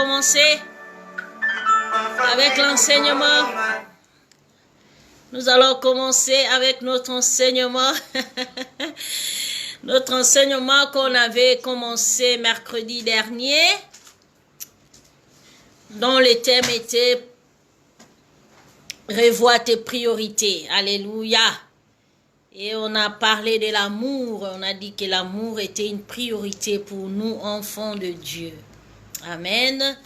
commencer avec l'enseignement. Nous allons commencer avec notre enseignement. Notre enseignement qu'on avait commencé mercredi dernier, dont le thème était « Revois tes priorités ». Alléluia. Et on a parlé de l'amour. On a dit que l'amour était une priorité pour nous, enfants de Dieu. Amen.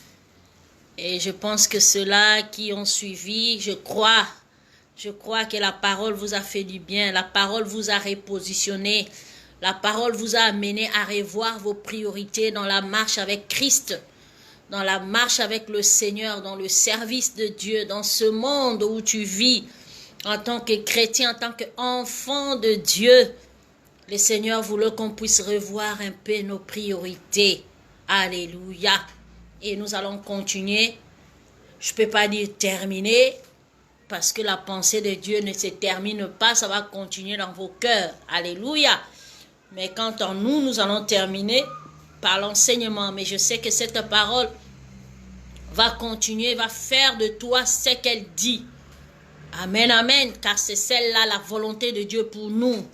Et je pense que ceux-là qui ont suivi, je crois que la parole vous a fait du bien. La parole vous a repositionné. La parole vous a amené à revoir vos priorités dans la marche avec Christ, dans la marche avec le Seigneur, dans le service de Dieu, dans ce monde où tu vis en tant que chrétien, en tant qu'enfant de Dieu. Le Seigneur voulait qu'on puisse revoir un peu nos priorités. Alléluia. Et nous allons continuer. Je ne peux pas dire terminer, parce que la pensée de Dieu ne se termine pas, ça va continuer dans vos cœurs. Alléluia. Mais quant à nous, nous allons terminer par l'enseignement. Mais je sais que cette parole va continuer, va faire de toi ce qu'elle dit. Amen, amen. Car c'est celle-là la volonté de Dieu pour nous.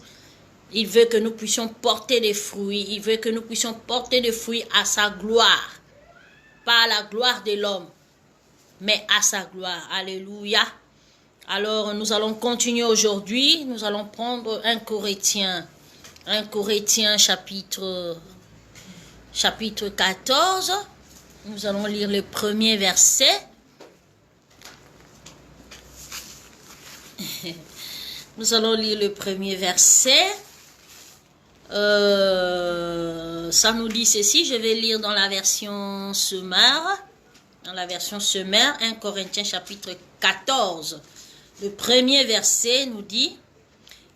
Il veut que nous puissions porter des fruits. Il veut que nous puissions porter des fruits à sa gloire. Pas à la gloire de l'homme, mais à sa gloire. Alléluia. Alors, nous allons continuer aujourd'hui. Nous allons prendre 1 Corinthiens. 1 Corinthiens chapitre 14. Nous allons lire le premier verset. Nous allons lire le premier verset. Ça nous dit ceci. Je vais lire dans la version Semeur. Dans la version Semeur, 1 Corinthiens chapitre 14. Le premier verset nous dit: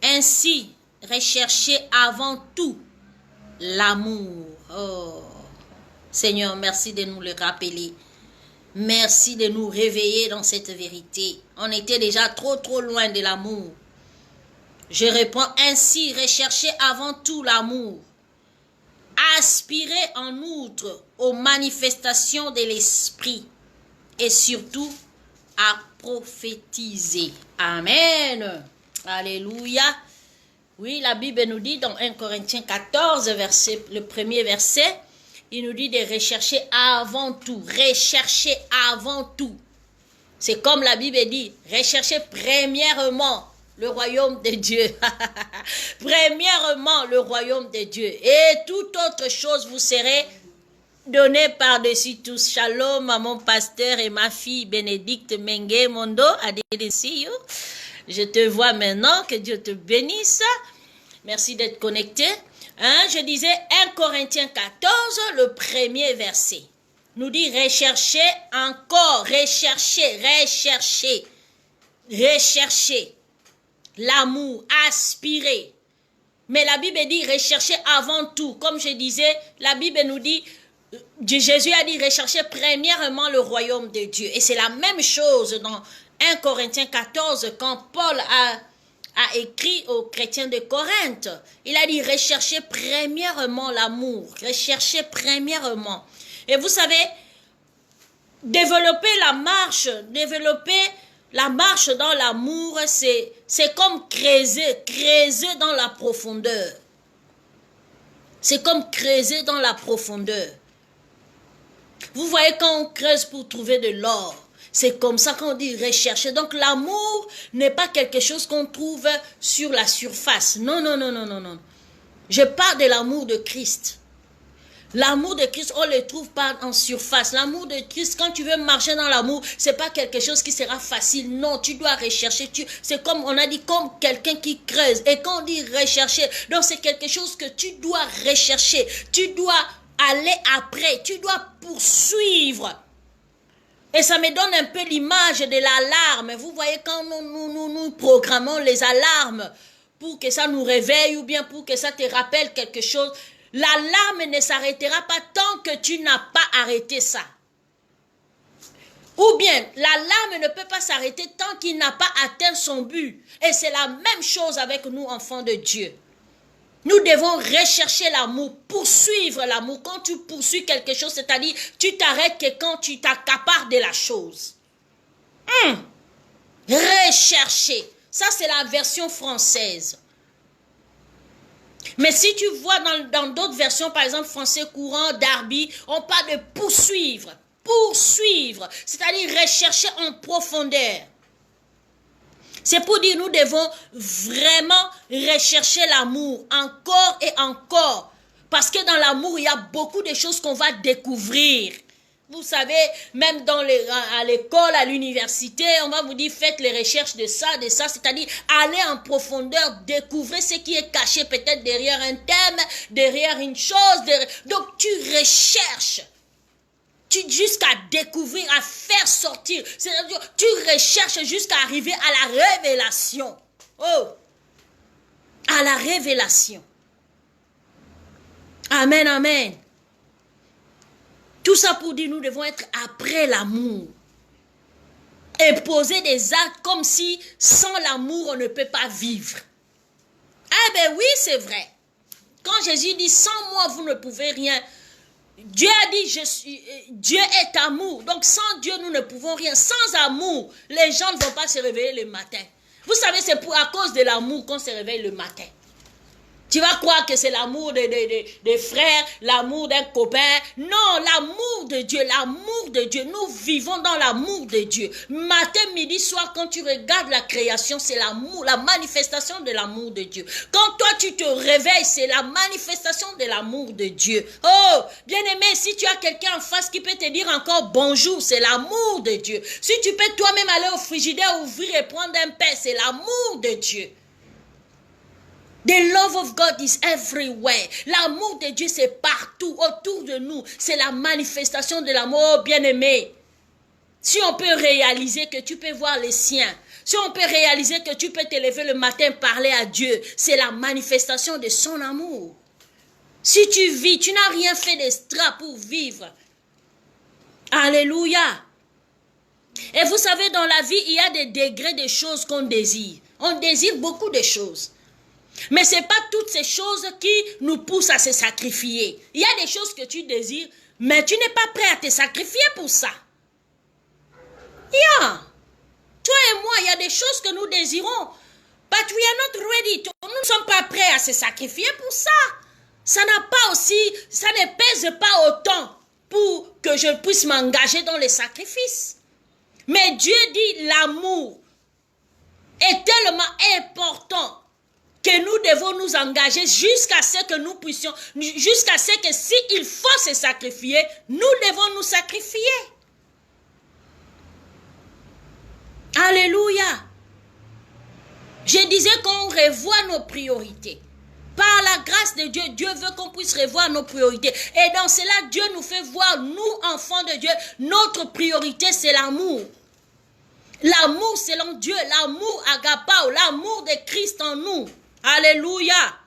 ainsi, recherchez avant tout l'amour. Oh, Seigneur, merci de nous le rappeler. Merci de nous réveiller dans cette vérité. On était déjà trop loin de l'amour. Je réponds: ainsi, recherchez avant tout l'amour. Aspirez en outre aux manifestations de l'esprit et surtout à prophétiser. Amen. Alléluia. Oui, la Bible nous dit dans 1 Corinthiens 14, le premier verset, il nous dit de rechercher avant tout. Rechercher avant tout. C'est comme la Bible dit, rechercher premièrement le royaume de Dieu. Premièrement le royaume de Dieu. Et toute autre chose vous serez donné par-dessus tous. Shalom à mon pasteur et ma fille Bénédicte Mengue Mondo. Je te vois maintenant, que Dieu te bénisse. Merci d'être connecté. Je disais 1 Corinthiens 14, le premier verset. Nous dit recherchez encore, recherchez l'amour, aspirer. Mais la Bible dit rechercher avant tout. Comme je disais, la Bible nous dit, Jésus a dit rechercher premièrement le royaume de Dieu. Et c'est la même chose dans 1 Corinthiens 14 quand Paul a écrit aux chrétiens de Corinthe. Il a dit rechercher premièrement l'amour. Rechercher premièrement. Et vous savez, développer la marche dans l'amour, c'est comme creuser dans la profondeur. C'est comme creuser dans la profondeur. Vous voyez quand on creuse pour trouver de l'or, c'est comme ça qu'on dit rechercher. Donc l'amour n'est pas quelque chose qu'on trouve sur la surface. Non. Je parle de l'amour de Christ. L'amour de Christ, on ne le trouve pas en surface. L'amour de Christ, quand tu veux marcher dans l'amour, c'est pas quelque chose qui sera facile. Non, tu dois rechercher. C'est comme, on a dit, comme quelqu'un qui creuse. Et quand on dit rechercher, donc c'est quelque chose que tu dois rechercher. Tu dois aller après. Tu dois poursuivre. Et ça me donne un peu l'image de l'alarme. Vous voyez, quand nous programmons les alarmes pour que ça nous réveille ou bien pour que ça te rappelle quelque chose, l'alarme ne s'arrêtera pas tant que tu n'as pas arrêté ça. Ou bien, l'alarme ne peut pas s'arrêter tant qu'il n'a pas atteint son but. Et c'est la même chose avec nous, enfants de Dieu. Nous devons rechercher l'amour, poursuivre l'amour. Quand tu poursuis quelque chose, c'est-à-dire tu t'arrêtes que quand tu t'accapares de la chose. Rechercher. Ça, c'est la version française. Mais si tu vois dans d'autres versions, par exemple français courant, Darby, on parle de poursuivre. Poursuivre, c'est-à-dire rechercher en profondeur. C'est pour dire nous devons vraiment rechercher l'amour encore et encore. Parce que dans l'amour, il y a beaucoup de choses qu'on va découvrir. Vous savez, même à l'école, à l'université, on va vous dire faites les recherches de ça, c'est-à-dire aller en profondeur, découvrir ce qui est caché peut-être derrière un thème, derrière une chose. Donc tu recherches. Jusqu'à découvrir, à faire sortir. C'est-à-dire, tu recherches jusqu'à arriver à la révélation. Oh! À la révélation. Amen, amen. Tout ça pour dire, nous devons être après l'amour. Et poser des actes comme si, sans l'amour, on ne peut pas vivre. Ah ben oui, c'est vrai. Quand Jésus dit, sans moi, vous ne pouvez rien. Dieu a dit, Dieu est amour. Donc sans Dieu, nous ne pouvons rien. Sans amour, les gens ne vont pas se réveiller le matin. Vous savez, c'est à cause de l'amour qu'on se réveille le matin. Tu vas croire que c'est l'amour des frères, l'amour d'un copain. Non, l'amour de Dieu, l'amour de Dieu. Nous vivons dans l'amour de Dieu. Matin, midi, soir, quand tu regardes la création, c'est l'amour, la manifestation de l'amour de Dieu. Quand toi, tu te réveilles, c'est la manifestation de l'amour de Dieu. Oh, bien-aimé, si tu as quelqu'un en face qui peut te dire encore bonjour, c'est l'amour de Dieu. Si tu peux toi-même aller au frigidaire, ouvrir et prendre un pain, c'est l'amour de Dieu. The love of God is everywhere. L'amour de Dieu, c'est partout, autour de nous. C'est la manifestation de l'amour, bien-aimé. Si on peut réaliser que tu peux voir les siens, si on peut réaliser que tu peux te lever le matin, parler à Dieu, c'est la manifestation de son amour. Si tu vis, tu n'as rien fait d'extra pour vivre. Alléluia. Et vous savez, dans la vie, il y a des degrés de choses qu'on désire. On désire beaucoup de choses. Mais ce n'est pas toutes ces choses qui nous poussent à se sacrifier. Il y a des choses que tu désires, mais tu n'es pas prêt à te sacrifier pour ça. Yeah. Toi et moi, il y a des choses que nous désirons, but we are not ready. Nous ne sommes pas prêts à se sacrifier pour ça. Ça ne pèse pas autant pour que je puisse m'engager dans les sacrifices. Mais Dieu dit l'amour est tellement important que nous devons nous engager jusqu'à ce que nous puissions, jusqu'à ce que s'il faut se sacrifier, nous devons nous sacrifier. Alléluia. Je disais qu'on revoit nos priorités. Par la grâce de Dieu, Dieu veut qu'on puisse revoir nos priorités. Et dans cela, Dieu nous fait voir, nous, enfants de Dieu, notre priorité, c'est l'amour. L'amour selon Dieu, l'amour agapao, l'amour de Christ en nous. Alléluia.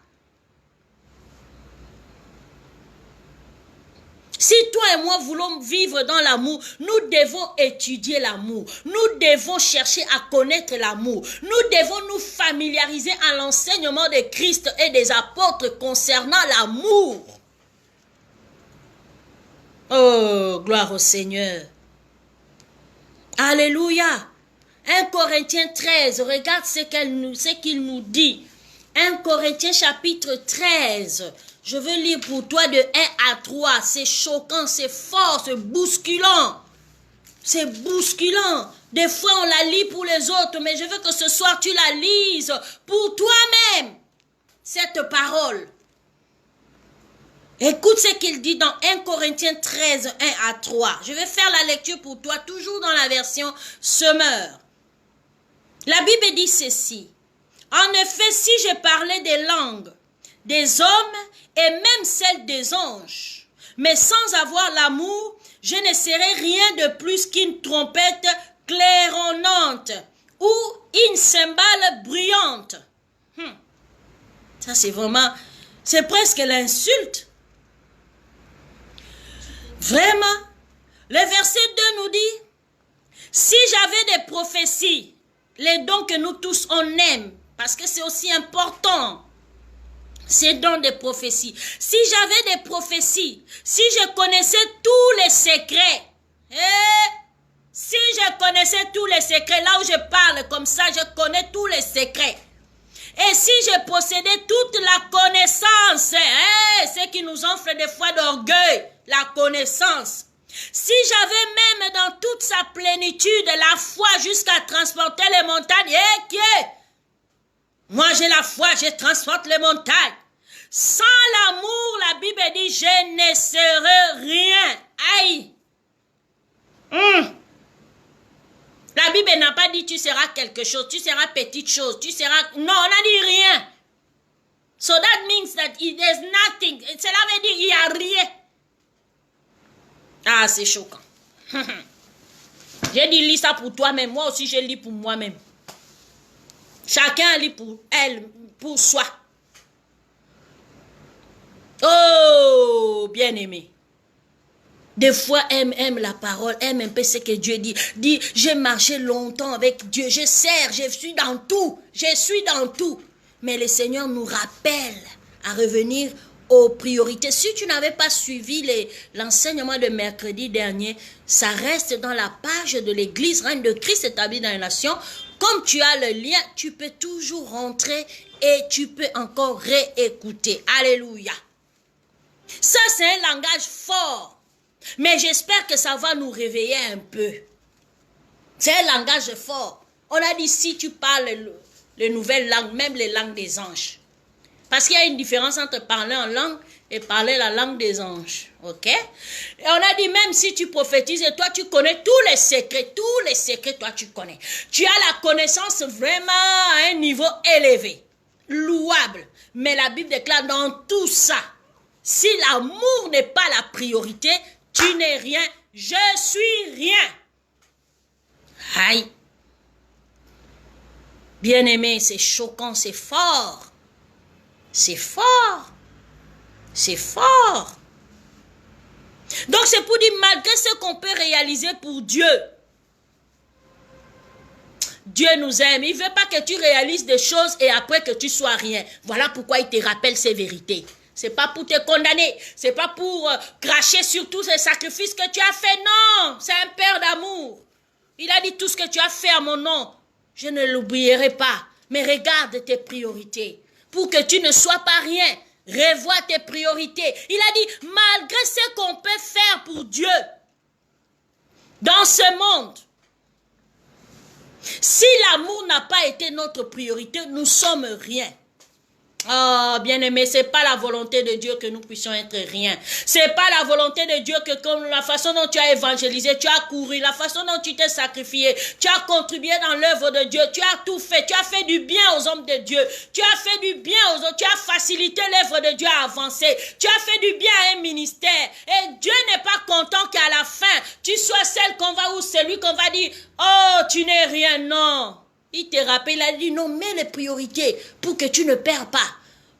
Si toi et moi voulons vivre dans l'amour, nous devons étudier l'amour. Nous devons chercher à connaître l'amour. Nous devons nous familiariser à l'enseignement de Christ et des apôtres concernant l'amour. Oh, gloire au Seigneur. Alléluia. 1 Corinthiens 13, regarde ce qu'il nous dit. 1 Corinthiens chapitre 13. Je veux lire pour toi de 1 à 3. C'est choquant, c'est fort, c'est bousculant. C'est bousculant. Des fois, on la lit pour les autres, mais je veux que ce soir, tu la lises pour toi-même. Cette parole. Écoute ce qu'il dit dans 1 Corinthiens 13, 1 à 3. Je vais faire la lecture pour toi, toujours dans la version Semeur. La Bible dit ceci. En effet, si je parlais des langues des hommes et même celles des anges, mais sans avoir l'amour, je ne serais rien de plus qu'une trompette claironnante ou une cymbale bruyante. Ça c'est vraiment, c'est presque l'insulte. Vraiment, le verset 2 nous dit, si j'avais des prophéties, les dons que nous tous on aime, parce que c'est aussi important. Ces dons de prophétie. Si j'avais des prophéties, si je connaissais tous les secrets, si je connaissais tous les secrets, là où je parle comme ça, je connais tous les secrets. Et si je possédais toute la connaissance, ce qui nous offre des fois d'orgueil, la connaissance. Si j'avais même dans toute sa plénitude la foi jusqu'à transporter les montagnes, moi j'ai la foi, je transporte les montagnes. Sans l'amour, la Bible dit, je ne serai rien. Aïe. La Bible n'a pas dit tu seras quelque chose, tu seras petite chose, tu seras... Non, on n'a dit rien. So that means that there's nothing. Cela veut dire qu'il n'y a rien. Ah, c'est choquant. J'ai dit lis ça pour toi-même, moi aussi je lis pour moi-même. Chacun lit pour elle, pour soi. Oh, bien-aimé. Des fois, aime la parole, aime un peu ce que Dieu dit. Dit, j'ai marché longtemps avec Dieu, je sers, je suis dans tout, Mais le Seigneur nous rappelle à revenir aux priorités. Si tu n'avais pas suivi l'enseignement de mercredi dernier, ça reste dans la page de l'église Reine de Christ établie dans les nations. Comme tu as le lien, tu peux toujours rentrer et tu peux encore réécouter. Alléluia. Ça, c'est un langage fort. Mais j'espère que ça va nous réveiller un peu. C'est un langage fort. On a dit si tu parles les nouvelles langues, même les langues des anges. Parce qu'il y a une différence entre parler en langue et parler la langue des anges. Ok? Et on a dit même si tu prophétises, et toi tu connais tous les secrets, toi tu connais. Tu as la connaissance vraiment à un niveau élevé, louable. Mais la Bible déclare dans tout ça, si l'amour n'est pas la priorité, tu n'es rien, je suis rien. Aïe. Bien-aimé, c'est choquant, c'est fort. C'est fort. C'est fort. Donc c'est pour dire, malgré ce qu'on peut réaliser pour Dieu, Dieu nous aime. Il ne veut pas que tu réalises des choses et après que tu sois rien. Voilà pourquoi il te rappelle ces vérités. C'est pas pour te condamner. C'est pas pour cracher sur tous les sacrifices que tu as fait. Non, c'est un père d'amour. Il a dit tout ce que tu as fait à mon nom. Je ne l'oublierai pas. Mais regarde tes priorités. Pour que tu ne sois pas rien. Revois tes priorités. Il a dit, malgré ce qu'on peut faire pour Dieu, dans ce monde, si l'amour n'a pas été notre priorité, nous sommes rien. Oh, bien-aimé, c'est pas la volonté de Dieu que nous puissions être rien. C'est pas la volonté de Dieu que comme la façon dont tu as évangélisé, tu as couru, la façon dont tu t'es sacrifié, tu as contribué dans l'œuvre de Dieu, tu as tout fait, tu as fait du bien aux hommes de Dieu, tu as fait du bien aux autres, tu as facilité l'œuvre de Dieu à avancer, tu as fait du bien à un ministère. Et Dieu n'est pas content qu'à la fin, tu sois celle qu'on va ou celui qu'on va dire, oh, tu n'es rien, non. Il te rappelle, il a dit non, mets les priorités pour que tu ne perds pas.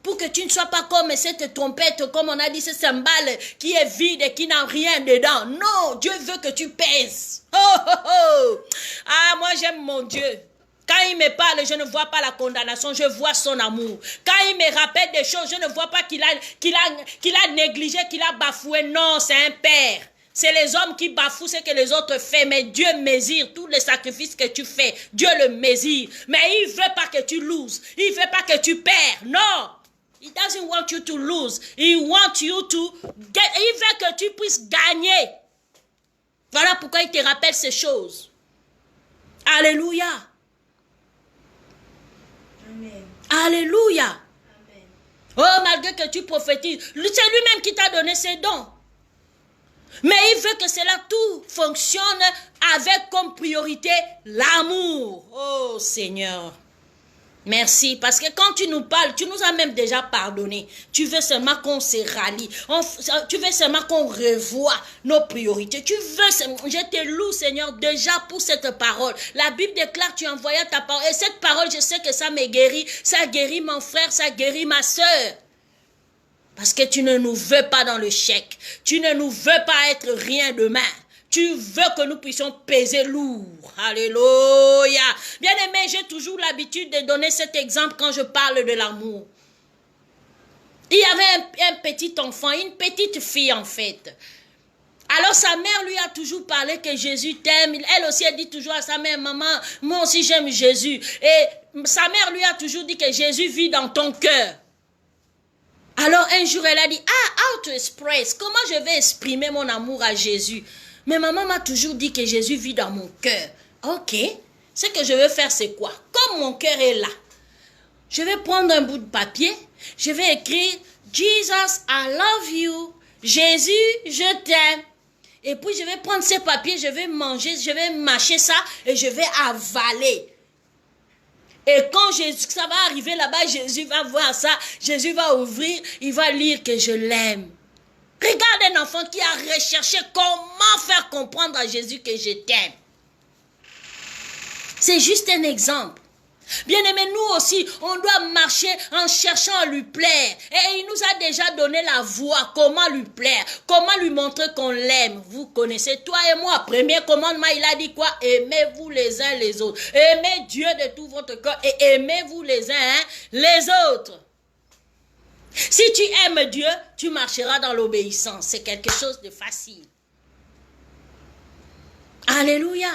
Pour que tu ne sois pas comme cette trompette, comme on a dit, ce cymbale qui est vide et qui n'a rien dedans. Non, Dieu veut que tu pèses. Oh, oh, oh. Ah, moi j'aime mon Dieu. Quand il me parle, je ne vois pas la condamnation, je vois son amour. Quand il me rappelle des choses, je ne vois pas qu'il a négligé, qu'il a bafoué. Non, c'est un père. C'est les hommes qui bafouent ce que les autres font, mais Dieu mesure tous les sacrifices que tu fais. Dieu le mesure. Mais il ne veut pas que tu loses. Il ne veut pas que tu perds. Non. He doesn't want you to lose. He wants you to get. Il veut que tu puisses gagner. Voilà pourquoi il te rappelle ces choses. Alléluia. Amen. Alléluia. Amen. Oh, malgré que tu prophétises, c'est lui-même qui t'a donné ses dons. Mais il veut que cela tout fonctionne avec comme priorité l'amour. Oh Seigneur. Merci, parce que quand tu nous parles, tu nous as même déjà pardonné. Tu veux seulement qu'on se rallie. Tu veux seulement qu'on revoie nos priorités. Tu veux, je te loue Seigneur déjà pour cette parole. La Bible déclare, tu envoyais ta parole. Et cette parole, je sais que ça me guérit. Ça guérit mon frère, ça guérit ma soeur. Parce que tu ne nous veux pas dans le chèque. Tu ne nous veux pas être rien demain. Tu veux que nous puissions peser lourd. Alléluia. Bien-aimé, j'ai toujours l'habitude de donner cet exemple quand je parle de l'amour. Il y avait un petit enfant, une petite fille en fait. Alors sa mère lui a toujours parlé que Jésus t'aime. Elle aussi elle dit toujours à sa mère, maman, moi aussi j'aime Jésus. Et sa mère lui a toujours dit que Jésus vit dans ton cœur. Alors un jour elle a dit, how to express, comment je vais exprimer mon amour à Jésus? Mais maman m'a toujours dit que Jésus vit dans mon cœur. Ok, ce que je vais faire c'est quoi? Comme mon cœur est là, je vais prendre un bout de papier, je vais écrire, Jesus, I love you. Jésus, je t'aime. Et puis je vais prendre ces papiers, je vais manger, je vais mâcher ça et je vais avaler. Et quand ça va arriver là-bas, Jésus va voir ça, Jésus va ouvrir, il va lire que je l'aime. Regarde un enfant qui a recherché comment faire comprendre à Jésus que je t'aime. C'est juste un exemple. Bien-aimés, nous aussi, on doit marcher en cherchant à lui plaire. Et il nous a déjà donné la voie, comment lui plaire, comment lui montrer qu'on l'aime. Vous connaissez, toi et moi, premier commandement, il a dit quoi? Aimez-vous les uns les autres. Aimez Dieu de tout votre cœur et aimez-vous les uns les autres. Si tu aimes Dieu, tu marcheras dans l'obéissance. C'est quelque chose de facile. Alléluia.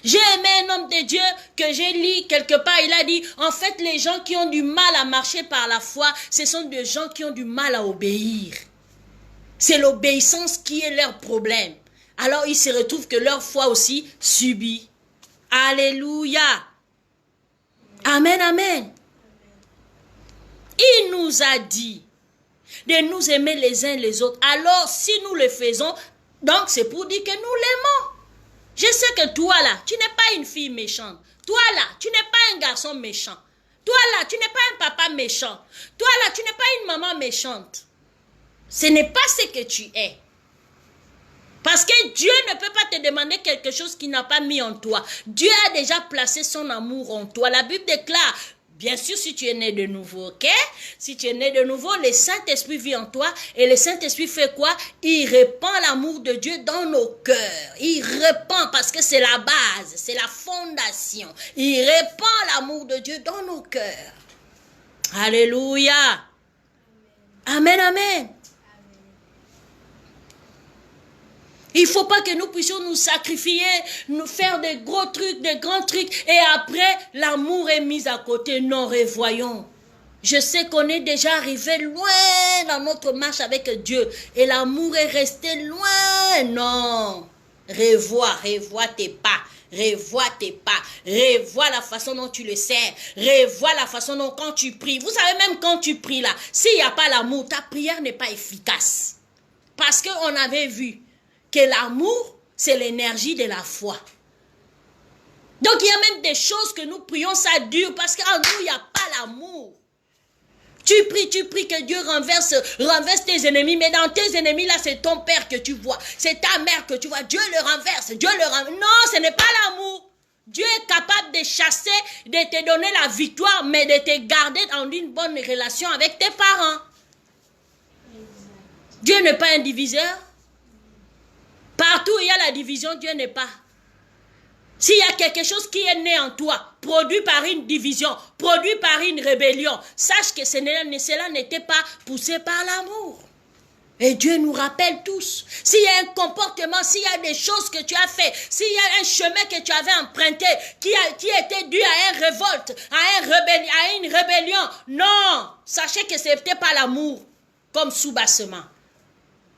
J'ai aimé un homme de Dieu que j'ai lu quelque part, il a dit, en fait, les gens qui ont du mal à marcher par la foi, ce sont des gens qui ont du mal à obéir. C'est l'obéissance qui est leur problème. Alors, ils se retrouvent que leur foi aussi subit. Alléluia. Amen, amen. Il nous a dit de nous aimer les uns les autres. Alors, si nous le faisons, donc c'est pour dire que nous l'aimons. Je sais que toi là, tu n'es pas une fille méchante. Toi là, tu n'es pas un garçon méchant. Toi là, tu n'es pas un papa méchant. Toi là, tu n'es pas une maman méchante. Ce n'est pas ce que tu es. Parce que Dieu ne peut pas te demander quelque chose qu'il n'a pas mis en toi. Dieu a déjà placé son amour en toi. La Bible déclare, bien sûr, si tu es né de nouveau, ok? Si tu es né de nouveau, le Saint-Esprit vit en toi. Et le Saint-Esprit fait quoi? Il répand l'amour de Dieu dans nos cœurs. Il répand parce que c'est la base, c'est la fondation. Il répand l'amour de Dieu dans nos cœurs. Alléluia. Amen, amen. Il ne faut pas que nous puissions nous sacrifier, nous faire des gros trucs, des grands trucs, et après, l'amour est mis à côté. Non, revoyons. Je sais qu'on est déjà arrivé loin dans notre marche avec Dieu, et l'amour est resté loin. Non. Revois tes pas. Revois tes pas, revois la façon dont tu le sers, revois la façon dont quand tu pries. Vous savez, même quand tu pries là, s'il n'y a pas l'amour, ta prière n'est pas efficace. Parce qu'on avait vu que l'amour, c'est l'énergie de la foi. Donc, il y a même des choses que nous prions, ça dure, parce qu'en nous, il n'y a pas l'amour. Tu pries que Dieu renverse tes ennemis, mais dans tes ennemis, là, c'est ton père que tu vois, c'est ta mère que tu vois, Dieu le renverse, Non, ce n'est pas l'amour. Dieu est capable de chasser, de te donner la victoire, mais de te garder dans une bonne relation avec tes parents. Dieu n'est pas un diviseur. Partout où il y a la division, Dieu n'est pas. S'il y a quelque chose qui est né en toi, produit par une division, produit par une rébellion, sache que cela n'était pas poussé par l'amour. Et Dieu nous rappelle tous. S'il y a un comportement, s'il y a des choses que tu as fait, s'il y a un chemin que tu avais emprunté, qui était dû à une révolte, à une rébellion, non, sachez que ce n'était pas l'amour, comme sous-bassement.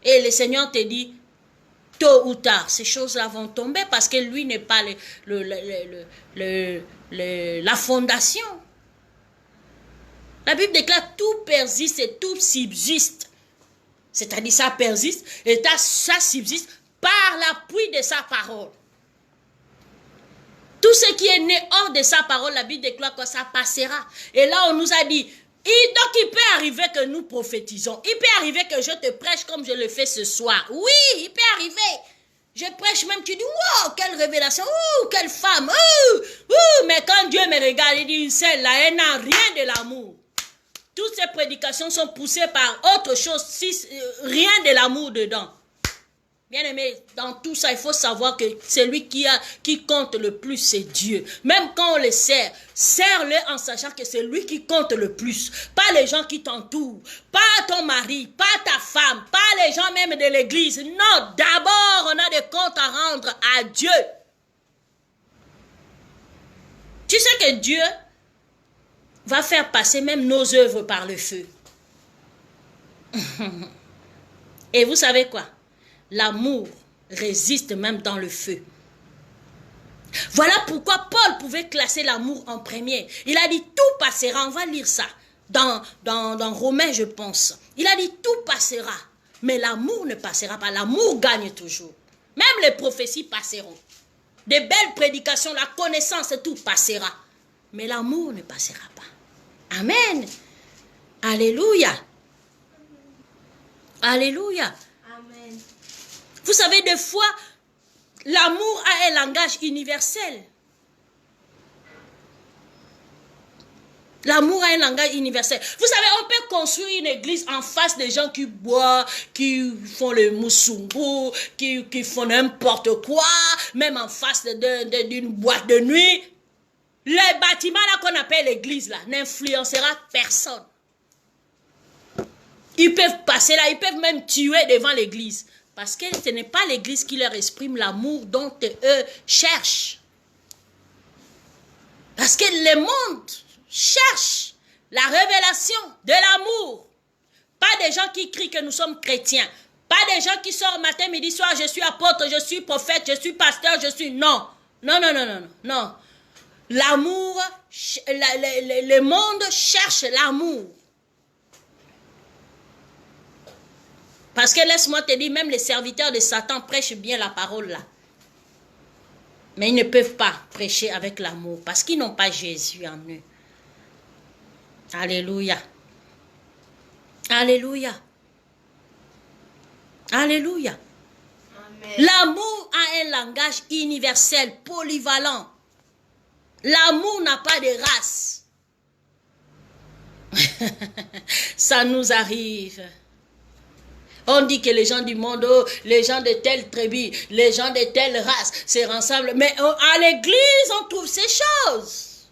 Et le Seigneur te dit, tôt ou tard, ces choses-là vont tomber parce que lui n'est pas la fondation. La Bible déclare tout persiste et tout subsiste. C'est-à-dire ça persiste et ça subsiste par l'appui de sa parole. Tout ce qui est né hors de sa parole, la Bible déclare que ça passera. Et là, on nous a dit, donc il peut arriver que nous prophétisons. Il peut arriver que je te prêche comme je le fais ce soir. Oui, il peut arriver. Je prêche même, tu dis, wow, quelle révélation, quelle femme, mais quand Dieu me regarde, il dit, celle-là, elle n'a rien de l'amour. Toutes ces prédications sont poussées par autre chose, rien de l'amour dedans. Bien aimé, dans tout ça, il faut savoir que celui qui compte le plus, c'est Dieu. Même quand on le sert, sers-le en sachant que c'est lui qui compte le plus. Pas les gens qui t'entourent, pas ton mari, pas ta femme, pas les gens même de l'église. Non, d'abord, on a des comptes à rendre à Dieu. Tu sais que Dieu va faire passer même nos œuvres par le feu. Et vous savez quoi? L'amour résiste même dans le feu. Voilà pourquoi Paul pouvait classer l'amour en premier. Il a dit tout passera. On va lire ça dans Romains, je pense. Il a dit tout passera. Mais l'amour ne passera pas. L'amour gagne toujours. Même les prophéties passeront. Des belles prédications, la connaissance, tout passera. Mais l'amour ne passera pas. Amen. Alléluia. Alléluia. Amen. Vous savez, des fois, l'amour a un langage universel. L'amour a un langage universel. Vous savez, on peut construire une église en face des gens qui boivent, qui font le moussoumbo, qui font n'importe quoi, même en face d'une boîte de nuit. Le bâtiment là qu'on appelle l'église là n'influencera personne. Ils peuvent passer là, ils peuvent même tuer devant l'église. Parce que ce n'est pas l'église qui leur exprime l'amour dont eux cherchent. Parce que le monde cherche la révélation de l'amour. Pas des gens qui crient que nous sommes chrétiens. Pas des gens qui sortent matin, midi, soir, je suis apôtre, je suis prophète, je suis pasteur, je suis... Non. Non, non, non, non, non. Non. L'amour, le monde cherche l'amour. Parce que laisse-moi te dire, même les serviteurs de Satan prêchent bien la parole là. Mais ils ne peuvent pas prêcher avec l'amour parce qu'ils n'ont pas Jésus en eux. Alléluia. Alléluia. Alléluia. L'amour a un langage universel, polyvalent. L'amour n'a pas de race. Ça nous arrive. On dit que les gens du monde, les gens de telle tribu, les gens de telle race se rassemblent. Mais à l'église, on trouve ces choses.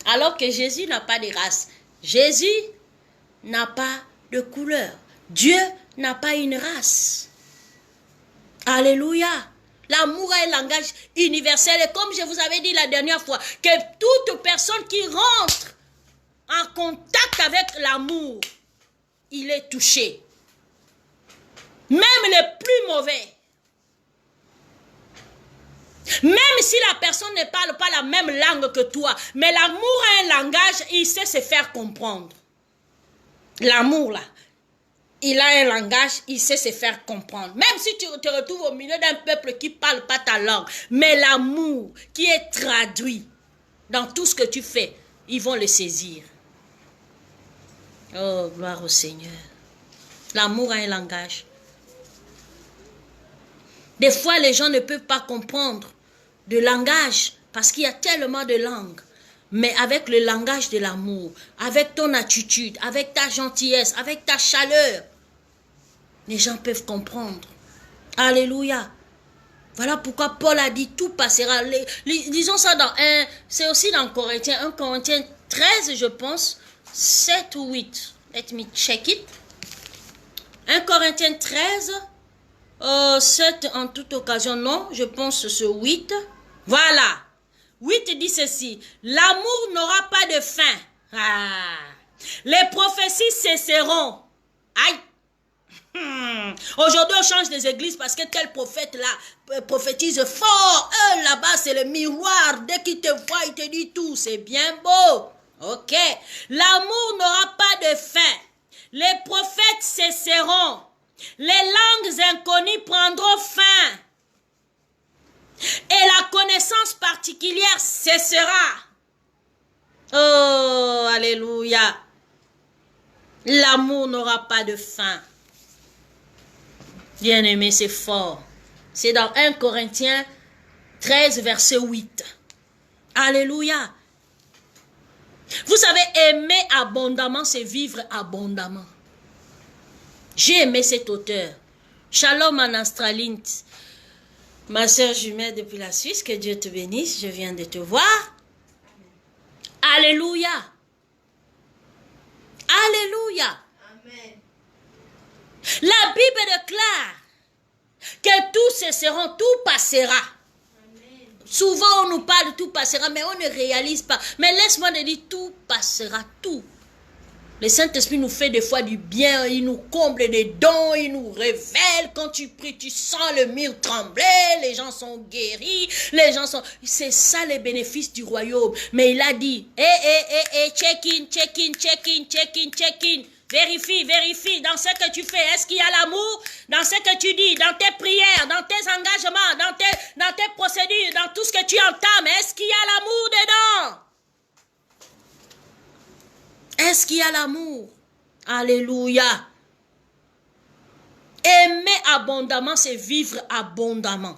Alors que Jésus n'a pas de race. Jésus n'a pas de couleur. Dieu n'a pas une race. Alléluia. L'amour a un langage universel. Et comme je vous avais dit la dernière fois, que toute personne qui rentre en contact avec l'amour, il est touché. Même les plus mauvais. Même si la personne ne parle pas la même langue que toi, mais l'amour a un langage, il sait se faire comprendre. L'amour là, il a un langage, il sait se faire comprendre. Même si tu te retrouves au milieu d'un peuple qui ne parle pas ta langue, mais l'amour qui est traduit dans tout ce que tu fais, ils vont le saisir. Oh, gloire au Seigneur. L'amour a un langage. Des fois, les gens ne peuvent pas comprendre le langage parce qu'il y a tellement de langues. Mais avec le langage de l'amour, avec ton attitude, avec ta gentillesse, avec ta chaleur, les gens peuvent comprendre. Alléluia. Voilà pourquoi Paul a dit tout passera. Disons ça dans c'est aussi dans Corinthiens, 1 Corinthiens 13, je pense, 7 ou 8. Let me check it. 1 Corinthiens 13, 7 en toute occasion, non, je pense ce 8. Voilà. 8 dit ceci. L'amour n'aura pas de fin. Ah. Les prophéties cesseront. Aïe. Aujourd'hui, on change des églises parce que tel prophète-là prophétise fort. Là-bas, c'est le miroir. Dès qu'il te voit, il te dit tout. C'est bien beau. Ok. L'amour n'aura pas de fin. Les prophètes cesseront. Les langues inconnues prendront fin. Et la connaissance particulière cessera. Oh, alléluia. L'amour n'aura pas de fin. Bien-aimé, c'est fort. C'est dans 1 Corinthiens 13, verset 8. Alléluia. Vous savez, aimer abondamment, c'est vivre abondamment. J'ai aimé cet auteur. Shalom en Australie. Ma soeur jumelle depuis la Suisse, que Dieu te bénisse, je viens de te voir. Alléluia. Alléluia. Amen. La Bible déclare que tout cesseront, tout passera. Amen. Souvent on nous parle de tout passera, mais on ne réalise pas. Mais laisse-moi te dire, tout passera, tout. Le Saint-Esprit nous fait des fois du bien, il nous comble des dons, il nous révèle. Quand tu pries, tu sens le mur trembler, les gens sont guéris, les gens sont... C'est ça les bénéfices du royaume. Mais il a dit, check in, check in, check in, check in, check in. Vérifie, vérifie dans ce que tu fais. Est-ce qu'il y a l'amour dans ce que tu dis, dans tes prières, dans tes engagements, dans tes procédures, dans tout ce que tu entames? Est-ce qu'il y a l'amour dedans? Est-ce qu'il y a l'amour? Alléluia. Aimer abondamment, c'est vivre abondamment.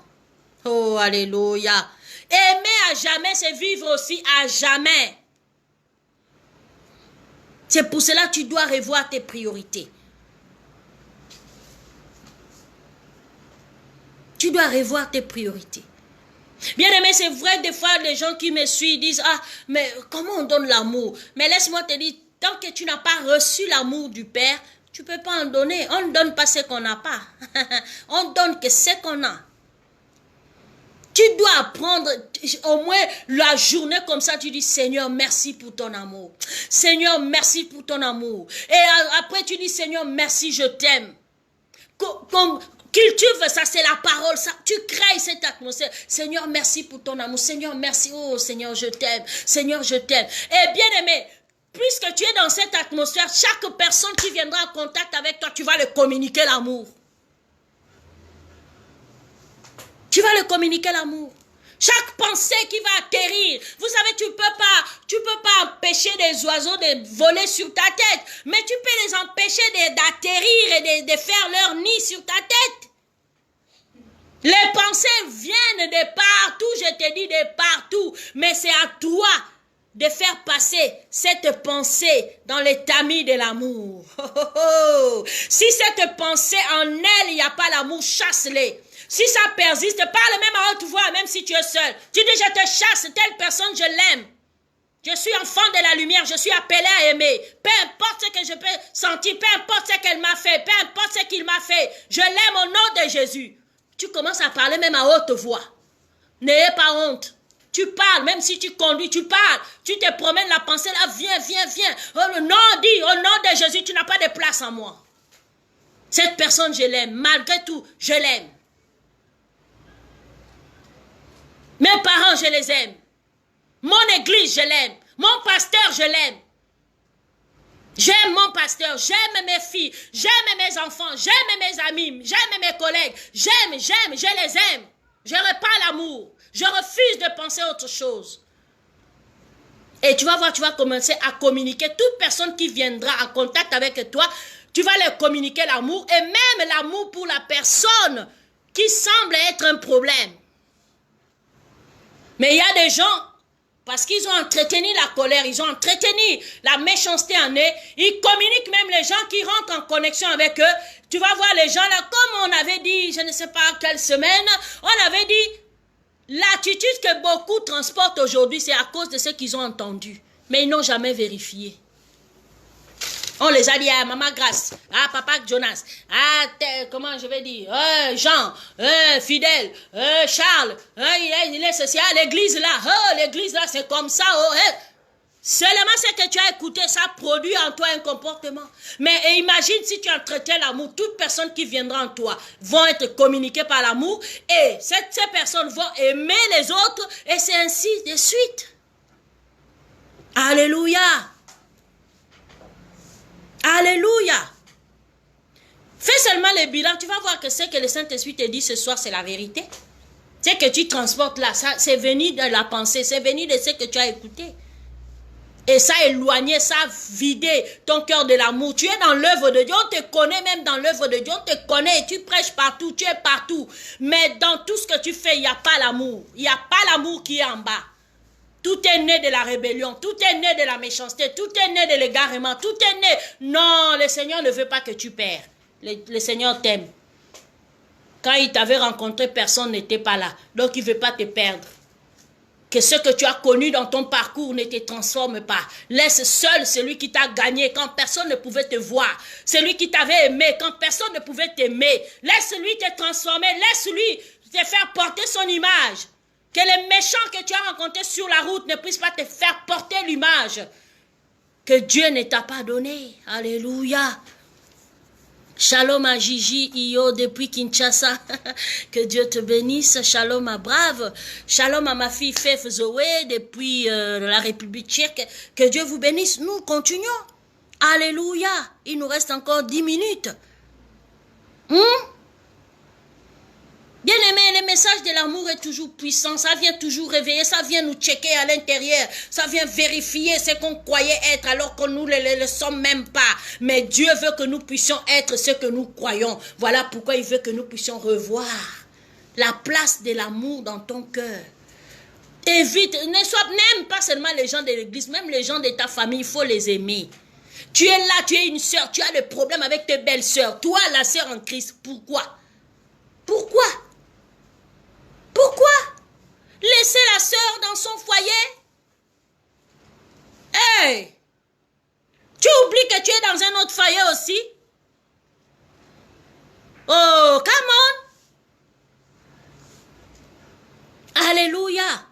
Oh, alléluia. Aimer à jamais, c'est vivre aussi à jamais. C'est pour cela que tu dois revoir tes priorités. Tu dois revoir tes priorités. Bien aimé, c'est vrai, des fois, les gens qui me suivent disent, ah, mais comment on donne l'amour? Mais laisse-moi te dire, tant que tu n'as pas reçu l'amour du Père, tu ne peux pas en donner. On ne donne pas ce qu'on n'a pas. On donne que ce qu'on a. Tu dois apprendre, au moins la journée comme ça, tu dis, Seigneur, merci pour ton amour. Seigneur, merci pour ton amour. Et après, tu dis, Seigneur, merci, je t'aime. Cultive ça, c'est la parole, ça, tu crées cette atmosphère. Seigneur, merci pour ton amour. Seigneur, merci. Oh, Seigneur, je t'aime. Seigneur, je t'aime. Et bien aimé, puisque tu es dans cette atmosphère, chaque personne qui viendra en contact avec toi, tu vas lui communiquer l'amour. Tu vas lui communiquer l'amour. Chaque pensée qui va atterrir, vous savez, tu peux pas empêcher des oiseaux de voler sur ta tête, mais tu peux les empêcher d'atterrir et de faire leur nid sur ta tête. Les pensées viennent de partout, je te dis de partout, mais c'est à toi de faire passer cette pensée dans le tamis de l'amour. Oh, oh, oh. Si cette pensée en elle, il n'y a pas l'amour, chasse-les. Si ça persiste, parle même à haute voix, même si tu es seul. Tu dis, je te chasse, telle personne, je l'aime. Je suis enfant de la lumière, je suis appelé à aimer. Peu importe ce que je peux sentir, peu importe ce qu'elle m'a fait, peu importe ce qu'il m'a fait, je l'aime au nom de Jésus. Tu commences à parler même à haute voix. N'ayez pas honte. Tu parles, même si tu conduis, tu parles. Tu te promènes la pensée là, viens, viens, viens. Oh non, dis, au nom de Jésus, tu n'as pas de place en moi. Cette personne, je l'aime. Malgré tout, je l'aime. Mes parents, je les aime. Mon église, je l'aime. Mon pasteur, je l'aime. J'aime mon pasteur, j'aime mes filles, j'aime mes enfants, j'aime mes amis, j'aime mes collègues. J'aime, je les aime. Je répare l'amour. Je refuse de penser à autre chose. Et tu vas voir, tu vas commencer à communiquer. Toute personne qui viendra en contact avec toi, tu vas leur communiquer l'amour. Et même l'amour pour la personne qui semble être un problème. Mais il y a des gens, parce qu'ils ont entretenu la colère, ils ont entretenu la méchanceté en eux, ils communiquent même les gens qui rentrent en connexion avec eux. Tu vas voir les gens là, comme on avait dit, je ne sais pas quelle semaine, on avait dit, l'attitude que beaucoup transportent aujourd'hui, c'est à cause de ce qu'ils ont entendu. Mais ils n'ont jamais vérifié. On les a dit, ah, Maman Grace, ah, Papa Jonas, ah, comment je vais dire, Jean, Fidèle, Charles, il est ceci, ah, l'église là, c'est comme ça, Seulement ce que tu as écouté, ça produit en toi un comportement. Mais imagine si tu entretiens l'amour, toute personne qui viendra en toi vont être communiquées par l'amour et ces personnes vont aimer les autres et c'est ainsi de suite. Alléluia. Alléluia. Fais seulement le bilan, tu vas voir que ce que le Saint-Esprit te dit ce soir, c'est la vérité. Ce que tu transportes là, c'est venu de la pensée, c'est venu de ce que tu as écouté. Et ça a éloigné, ça a vidé ton cœur de l'amour. Tu es dans l'œuvre de Dieu, on te connaît même dans l'œuvre de Dieu, on te connaît, tu prêches partout, tu es partout. Mais dans tout ce que tu fais, il n'y a pas l'amour. Il n'y a pas l'amour qui est en bas. Tout est né de la rébellion, tout est né de la méchanceté, tout est né de l'égarement, tout est né. Non, le Seigneur ne veut pas que tu perds. Le Seigneur t'aime. Quand il t'avait rencontré, personne n'était pas là. Donc, il ne veut pas te perdre. Que ce que tu as connu dans ton parcours ne te transforme pas. Laisse seul celui qui t'a gagné quand personne ne pouvait te voir. Celui qui t'avait aimé quand personne ne pouvait t'aimer. Laisse-lui te transformer. Laisse-lui te faire porter son image. Que les méchants que tu as rencontrés sur la route ne puissent pas te faire porter l'image que Dieu ne t'a pas donnée. Alléluia. Shalom à Gigi Iyo depuis Kinshasa. Que Dieu te bénisse. Shalom à Brave. Shalom à ma fille Fef Zoé depuis la République tchèque. Que Dieu vous bénisse. Nous continuons. Alléluia. Il nous reste encore 10 minutes. Bien-aimé, le message de l'amour est toujours puissant. Ça vient toujours réveiller. Ça vient nous checker à l'intérieur. Ça vient vérifier ce qu'on croyait être alors que nous ne le sommes même pas. Mais Dieu veut que nous puissions être ce que nous croyons. Voilà pourquoi il veut que nous puissions revoir la place de l'amour dans ton cœur. Évite, n'aime pas seulement les gens de l'église, même les gens de ta famille, il faut les aimer. Tu es là, tu es une sœur, tu as des problèmes avec tes belles sœurs. Toi, la sœur en Christ, pourquoi? Pourquoi? Pourquoi? Laisser la sœur dans son foyer? Hey! Tu oublies que tu es dans un autre foyer aussi? Oh, come on! Alléluia!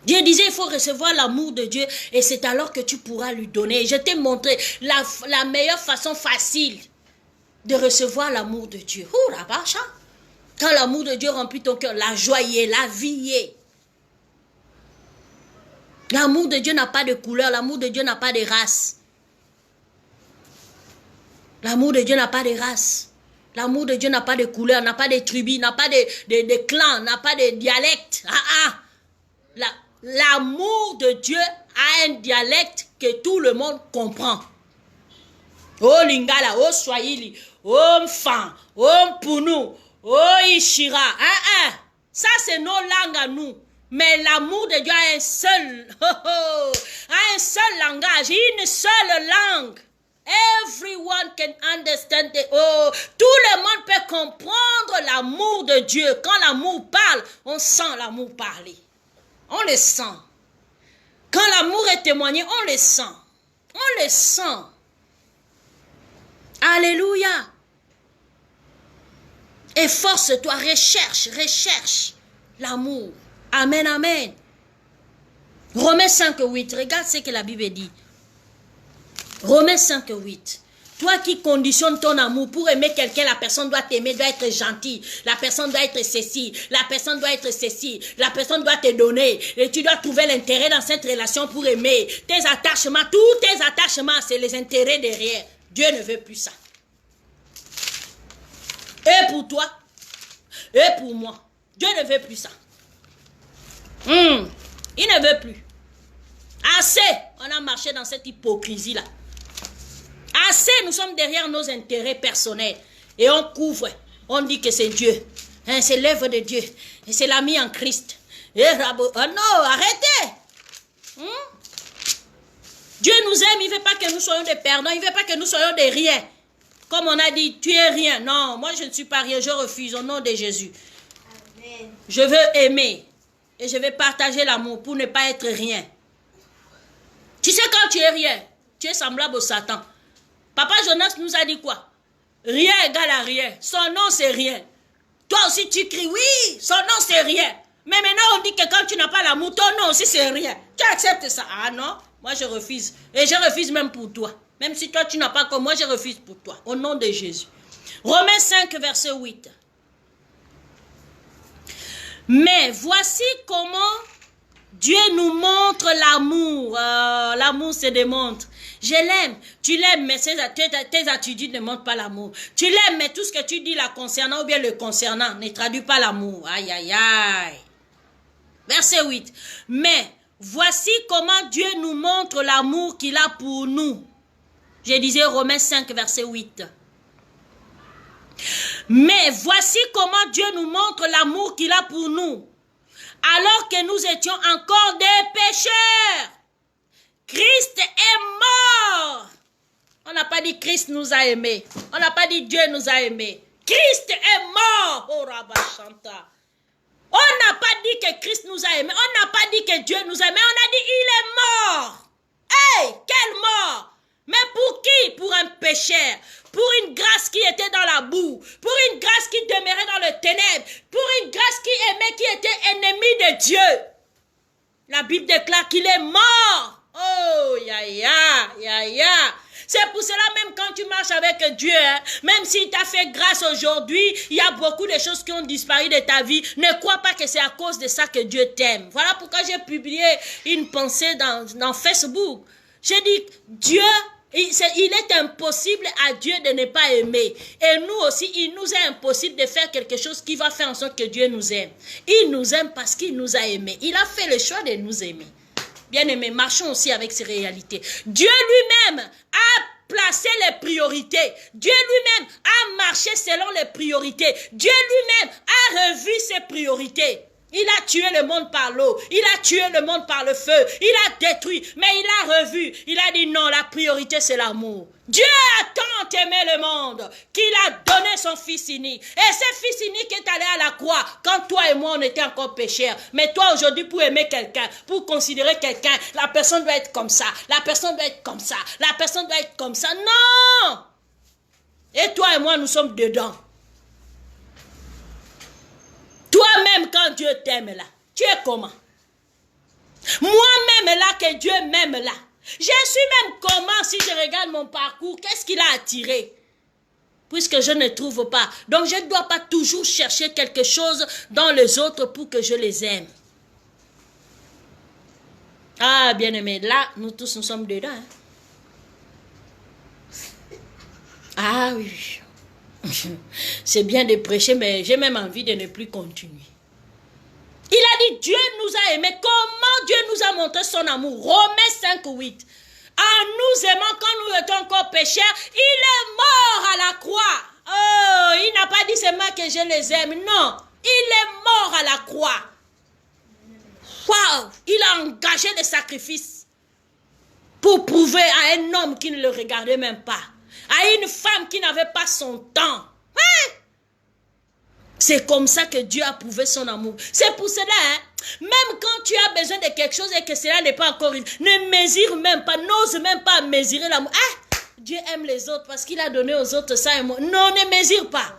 Dieu disait, il faut recevoir l'amour de Dieu et c'est alors que tu pourras lui donner. Je t'ai montré la meilleure façon facile de recevoir l'amour de Dieu. Ouh, la vache, hein? Quand l'amour de Dieu remplit ton cœur, la joie y est, la vie y est. L'amour de Dieu n'a pas de couleur, l'amour de Dieu n'a pas de race. L'amour de Dieu n'a pas de race. L'amour de Dieu n'a pas de couleur, n'a pas de tribus, n'a pas de clans, n'a pas de dialecte. L'amour de Dieu a un dialecte que tout le monde comprend. Oh Lingala, oh Swahili, oh Mfan, oh Mpunu, oh Ishira. Ça c'est nos langues à nous. Mais l'amour de Dieu a un seul, a un seul langage, une seule langue. Everyone can understand tout le monde peut comprendre l'amour de Dieu. Quand l'amour parle, on sent l'amour parler. On le sent. Quand l'amour est témoigné, on le sent. On le sent. Alléluia. Efforce-toi, recherche l'amour. Amen, amen. Romains 5:8. Regarde ce que la Bible dit. Romains 5:8. Toi qui conditionnes ton amour pour aimer quelqu'un, la personne doit t'aimer, doit être gentille. La personne doit être ceci. La personne doit être ceci. La personne doit te donner. Et tu dois trouver l'intérêt dans cette relation pour aimer. Tes attachements, tous tes attachements, c'est les intérêts derrière. Dieu ne veut plus ça. Et pour toi, et pour moi, Dieu ne veut plus ça. Il ne veut plus. Assez, on a marché dans cette hypocrisie-là. Assez, nous sommes derrière nos intérêts personnels. Et on couvre, on dit que c'est Dieu. Hein, c'est l'œuvre de Dieu. Et c'est l'ami en Christ. Et oh non, arrêtez. Dieu nous aime, il ne veut pas que nous soyons des perdants, il ne veut pas que nous soyons des riens. Comme on a dit, tu es rien. Non, moi je ne suis pas rien, je refuse au nom de Jésus. Amen. Je veux aimer et je vais partager l'amour pour ne pas être rien. Tu sais quand tu es rien, tu es semblable au Satan. Papa Jonas nous a dit quoi? Rien égale à rien. Son nom c'est rien. Toi aussi tu cries, oui, son nom c'est rien. Mais maintenant on dit que quand tu n'as pas l'amour, ton nom aussi c'est rien. Tu acceptes ça? Ah non, moi je refuse. Et je refuse même pour toi. Même si toi tu n'as pas comme moi, je refuse pour toi. Au nom de Jésus. Romains 5, verset 8. Mais voici comment Dieu nous montre l'amour. L'amour se démontre. Je l'aime. Tu l'aimes, mais tes attitudes ne montrent pas l'amour. Tu l'aimes, mais tout ce que tu dis la concernant ou bien le concernant ne traduit pas l'amour. Aïe, aïe, aïe. Verset 8. Mais voici comment Dieu nous montre l'amour qu'il a pour nous. Je disais Romains 5, verset 8. Mais voici comment Dieu nous montre l'amour qu'il a pour nous. Alors que nous étions encore des pécheurs, Christ est mort On n'a pas dit Christ nous a aimés. On n'a pas dit Dieu nous a aimés. Christ est mort. Oh, Rabachanta. On n'a pas dit que Christ nous a aimés. On n'a pas dit que Dieu nous a aimés. On a dit il est mort. Hey, quelle mort! Mais pour qui? Pour un pécheur. Pour une grâce qui était dans la boue. Pour une grâce qui demeurait dans le ténèbre. Pour une grâce qui aimait, qui était ennemi de Dieu. La Bible déclare qu'il est mort. Oh, ya. C'est pour cela, même quand tu marches avec Dieu, hein, même s'il t'a fait grâce aujourd'hui, il y a beaucoup de choses qui ont disparu de ta vie. Ne crois pas que c'est à cause de ça que Dieu t'aime. Voilà pourquoi j'ai publié une pensée dans Facebook. J'ai dit, Dieu, il est impossible à Dieu de ne pas aimer. Et nous aussi, il nous est impossible de faire quelque chose qui va faire en sorte que Dieu nous aime. Il nous aime parce qu'il nous a aimés. Il a fait le choix de nous aimer. Bien-aimés, marchons aussi avec ces réalités. Dieu lui-même a placé les priorités. Dieu lui-même a marché selon les priorités. Dieu lui-même a revu ses priorités. Il a tué le monde par l'eau. Il a tué le monde par le feu. Il a détruit. Mais il a revu. Il a dit non, la priorité c'est l'amour. Dieu a tant aimé le monde qu'il a donné son fils unique. Et ce fils unique est allé à la croix quand toi et moi on était encore pécheurs. Mais toi aujourd'hui pour aimer quelqu'un, pour considérer quelqu'un, la personne doit être comme ça. La personne doit être comme ça. La personne doit être comme ça. Non! Et toi et moi nous sommes dedans. Toi-même, quand Dieu t'aime là, tu es comment? Moi-même là, que Dieu m'aime là. Je suis même comment si je regarde mon parcours? Qu'est-ce qu'il a attiré? Puisque je ne trouve pas. Donc, je ne dois pas toujours chercher quelque chose dans les autres pour que je les aime. Ah, bien-aimé, là, nous tous, nous sommes dedans. Hein? Ah oui. C'est bien de prêcher, mais j'ai même envie de ne plus continuer. Il a dit, Dieu nous a aimés. Comment Dieu nous a montré son amour? Romains 5:8. En nous aimant quand nous étions encore pécheurs, il est mort à la croix. Oh, il n'a pas dit seulement que je les aime. Non, il est mort à la croix. Waouh, il a engagé le sacrifice pour prouver à un homme qui ne le regardait même pas, à une femme qui n'avait pas son temps. Hein? C'est comme ça que Dieu a prouvé son amour. C'est pour cela, hein, même quand tu as besoin de quelque chose et que cela n'est pas encore, ne mesure même pas, n'ose même pas mesurer l'amour. Ah, Dieu aime les autres parce qu'il a donné aux autres ça et moi. Non, ne mesure pas.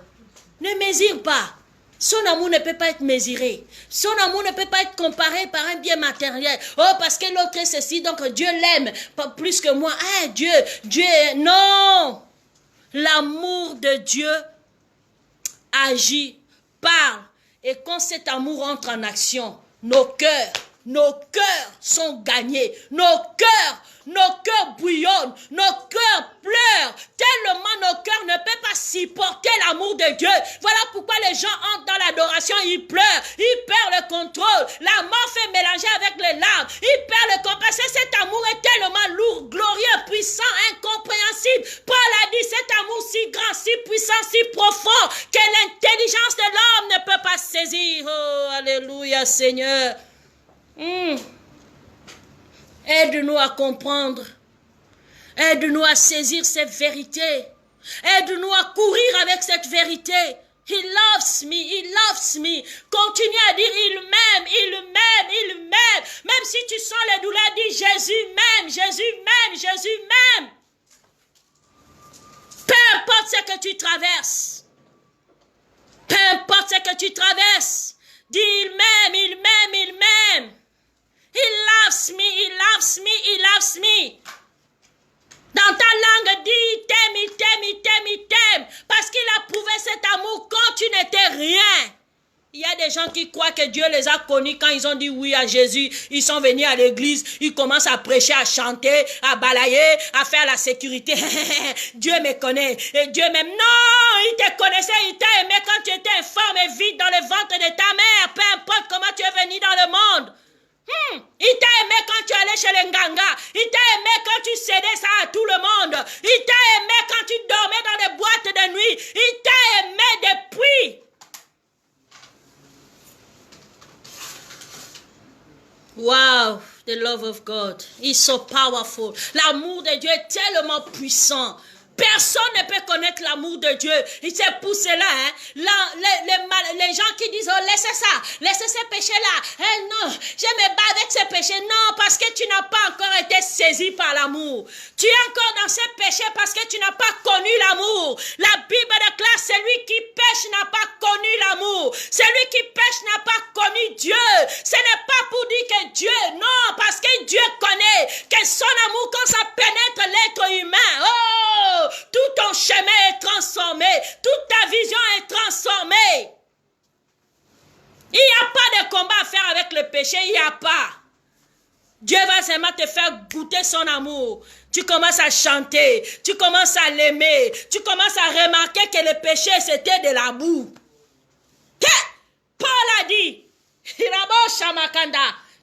Ne mesure pas. Son amour ne peut pas être mesuré. Son amour ne peut pas être comparé par un bien matériel. Oh, parce que l'autre est ceci, donc Dieu l'aime pas plus que moi. Ah, Dieu, non. L'amour de Dieu agit, parle. Et quand cet amour entre en action, nos cœurs sont gagnés. Nos cœurs bouillonnent. Nos cœurs pleurent. Tellement nos cœurs ne peuvent pas supporter l'amour de Dieu. Voilà pourquoi les gens entrent dans l'adoration, ils pleurent. Ils perdent le contrôle. La mort fait mélanger avec les larmes. Ils perdent le contrôle. Parce que cet amour est tellement lourd, glorieux, puissant, incompréhensible. Paul a dit cet amour si grand, si puissant, si profond que l'intelligence de l'homme ne peut pas saisir. Oh, alléluia, Seigneur. Aide-nous à comprendre. Aide-nous à saisir cette vérité. Aide-nous à courir avec cette vérité. He loves me, he loves me. Continue à dire il m'aime, il m'aime, il m'aime. Même si tu sens les douleurs, dis Jésus m'aime, Jésus m'aime, Jésus m'aime. Peu importe ce que tu traverses. Peu importe ce que tu traverses. Dis il m'aime, il m'aime, il m'aime. He loves me, he loves me, he loves me. Dans ta langue, dis il t'aime, il t'aime, il t'aime, il t'aime. Parce qu'il a prouvé cet amour quand tu n'étais rien. Il y a des gens qui croient que Dieu les a connus quand ils ont dit oui à Jésus. Ils sont venus à l'église, ils commencent à prêcher, à chanter, à balayer, à faire la sécurité. Dieu me connaît et Dieu m'aime. Non, il te connaissait, il t'a aimé quand tu étais informe et vide dans le ventre de ta mère. Peu importe comment tu es venu dans le monde. Il t'a aimé quand tu allais chez les Nganga. Il t'a aimé quand tu cédais ça à tout le monde. Il t'a aimé quand tu dormais dans les boîtes de nuit. Il t'a aimé depuis. Waouh. The love of God is so powerful. L'amour de Dieu est tellement puissant. Personne ne peut connaître l'amour de Dieu. Et c'est pour cela, hein, les gens qui disent, oh, laissez ces péchés-là. Eh, non, je me bats avec ces péchés. Non, parce que tu n'as pas encore été saisi par l'amour. Tu es encore dans ces péchés parce que tu n'as pas connu l'amour. La Bible déclare, celui qui pêche n'a pas connu l'amour. Celui qui pêche n'a pas connu Dieu. Ce n'est pas pour dire que Dieu, non, parce que Dieu connaît que son amour, quand ça pénètre l'être humain, oh, tout ton chemin est transformé. Toute ta vision est transformée. Il n'y a pas de combat à faire avec le péché. Il n'y a pas. Dieu va seulement te faire goûter son amour. Tu commences à chanter. Tu commences à l'aimer. Tu commences à remarquer que le péché, c'était de la boue. Paul a dit,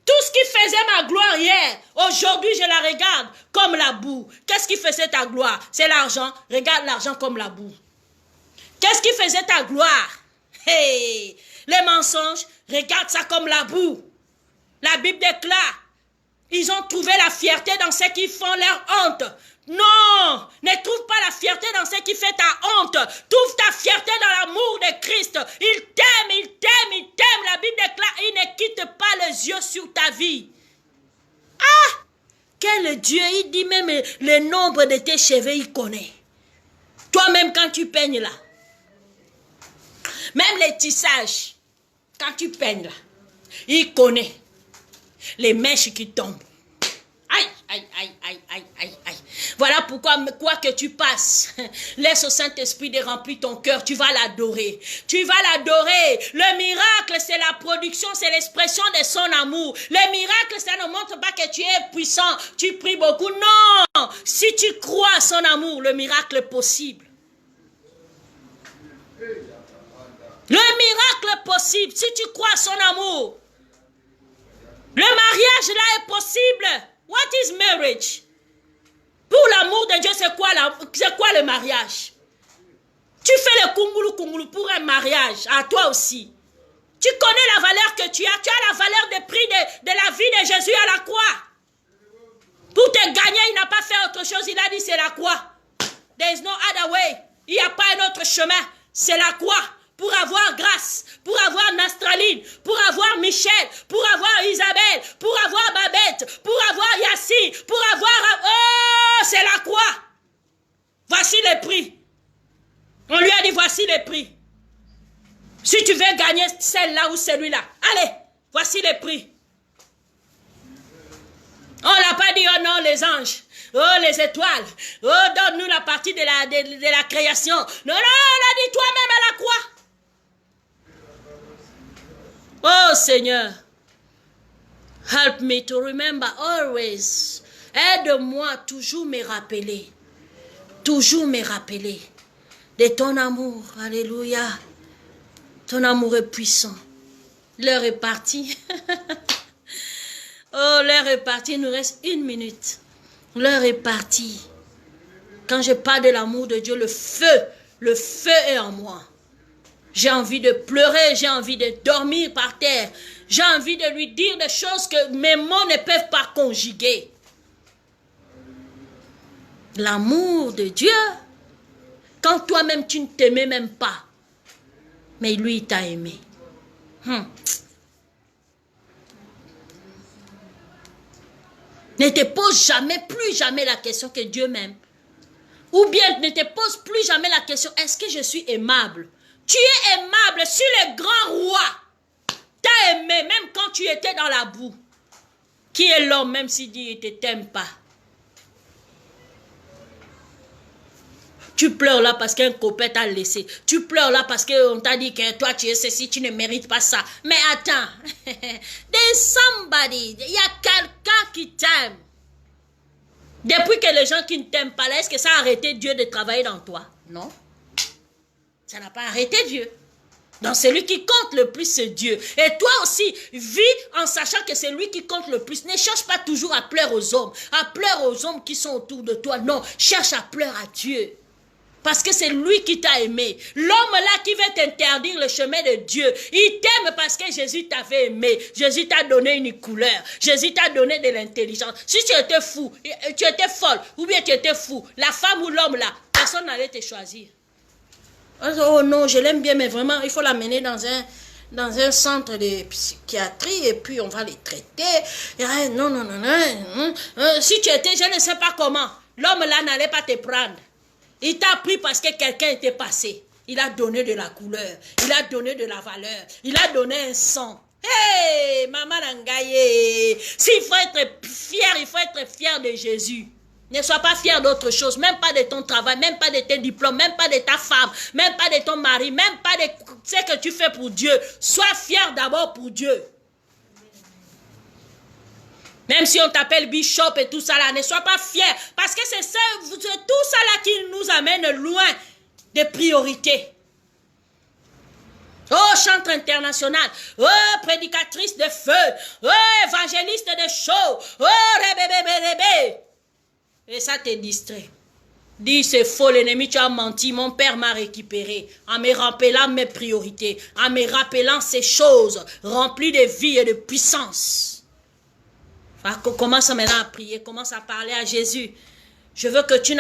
tout ce qui faisait ma gloire hier, aujourd'hui je la regarde comme la boue. Qu'est-ce qui faisait ta gloire? C'est l'argent. Regarde l'argent comme la boue. Qu'est-ce qui faisait ta gloire? Hey, les mensonges, regarde ça comme la boue. La Bible déclare, ils ont trouvé la fierté dans ceux qui font leur honte. Non, ne trouve pas la fierté dans ce qui fait ta honte. Trouve ta fierté dans l'amour de Christ. Il t'aime, il t'aime, il t'aime. La Bible déclare, il ne quitte pas les yeux sur ta vie. Ah, quel Dieu, il dit même le nombre de tes cheveux, il connaît. Toi-même quand tu peignes là, même les tissages, quand tu peignes là, il connaît les mèches qui tombent. Aïe, aïe, aïe, aïe, aïe, aïe, aïe. Voilà pourquoi, quoi que tu passes, laisse au Saint-Esprit de remplir ton cœur. Tu vas l'adorer. Tu vas l'adorer. Le miracle, c'est la production, c'est l'expression de son amour. Le miracle, ça ne montre pas que tu es puissant, tu pries beaucoup. Non! Si tu crois à son amour, le miracle est possible. Le miracle est possible si tu crois à son amour. Le mariage là est possible. What is marriage? Pour l'amour de Dieu, c'est quoi le mariage? Tu fais le kungulu pour un mariage, à toi aussi. Tu connais la valeur que tu as la valeur de prix de la vie de Jésus à la croix. Pour te gagner, il n'a pas fait autre chose, il a dit c'est la croix. There is no other way. Il n'y a pas un autre chemin, c'est la croix. Pour avoir grâce, pour avoir Nastraline, pour avoir Michel, pour avoir Isabelle, pour avoir Babette, pour avoir Yassi, pour avoir... Oh, c'est la croix. Voici les prix. On lui a dit, voici les prix. Si tu veux gagner celle-là ou celui-là, allez, voici les prix. On n'a pas dit, oh non, les anges, oh les étoiles, oh donne-nous la partie de la création. Non, non, on a dit toi-même à la croix. Oh Seigneur, help me to remember always. Aide-moi à toujours me rappeler de ton amour. Alléluia. Ton amour est puissant. L'heure est partie. Oh, l'heure est partie. Il nous reste 1 minute. L'heure est partie. Quand je parle de l'amour de Dieu, le feu est en moi. J'ai envie de pleurer, j'ai envie de dormir par terre. J'ai envie de lui dire des choses que mes mots ne peuvent pas conjuguer. L'amour de Dieu, quand toi-même tu ne t'aimais même pas, mais lui il t'a aimé. Ne te pose plus jamais la question que Dieu m'aime. Ou bien ne te pose plus jamais la question, est-ce que je suis aimable? Tu es aimable si le grand roi t'a aimé, même quand tu étais dans la boue. Qui est l'homme, même s'il dit qu'il ne t'aime pas? Tu pleures là parce qu'un copain t'a laissé. Tu pleures là parce qu'on t'a dit que toi tu es ceci, tu ne mérites pas ça. Mais attends, there's somebody, il y a quelqu'un qui t'aime. Depuis que les gens qui ne t'aiment pas là, est-ce que ça a arrêté Dieu de travailler dans toi? Non. Ça n'a pas arrêté Dieu. Donc celui qui compte le plus, c'est Dieu. Et toi aussi, vis en sachant que c'est lui qui compte le plus. Ne cherche pas toujours à pleurer aux hommes qui sont autour de toi. Non, cherche à pleurer à Dieu. Parce que c'est lui qui t'a aimé. L'homme là qui veut t'interdire le chemin de Dieu, il t'aime parce que Jésus t'avait aimé. Jésus t'a donné une couleur. Jésus t'a donné de l'intelligence. Si tu étais fou, tu étais folle, ou bien tu étais fou, la femme ou l'homme là, personne n'allait te choisir. Oh non, je l'aime bien, mais vraiment, il faut l'amener dans un centre de psychiatrie et puis on va les traiter. Non, non, non, non. Si tu étais, je ne sais pas comment, l'homme là n'allait pas te prendre. Il t'a pris parce que quelqu'un était passé. Il a donné de la couleur. Il a donné de la valeur. Il a donné un sang. Hey, maman Nangaye. S'il faut être fier, il faut être fier de Jésus. Ne sois pas fier d'autre chose. Même pas de ton travail, même pas de tes diplômes, même pas de ta femme, même pas de ton mari, même pas de ce que tu fais pour Dieu. Sois fier d'abord pour Dieu. Même si on t'appelle bishop et tout ça là, ne sois pas fier. Parce que c'est ça, tout ça là qui nous amène loin des priorités. Oh, chantre international. Oh, prédicatrice de feu. Oh, évangéliste de show. Oh, rébébébébébé. Et ça te distrait. Dis, c'est faux, l'ennemi, tu as menti. Mon père m'a récupéré en me rappelant mes priorités, en me rappelant ces choses remplies de vie et de puissance. Commence maintenant à prier, commence à parler à Jésus. Je veux que tu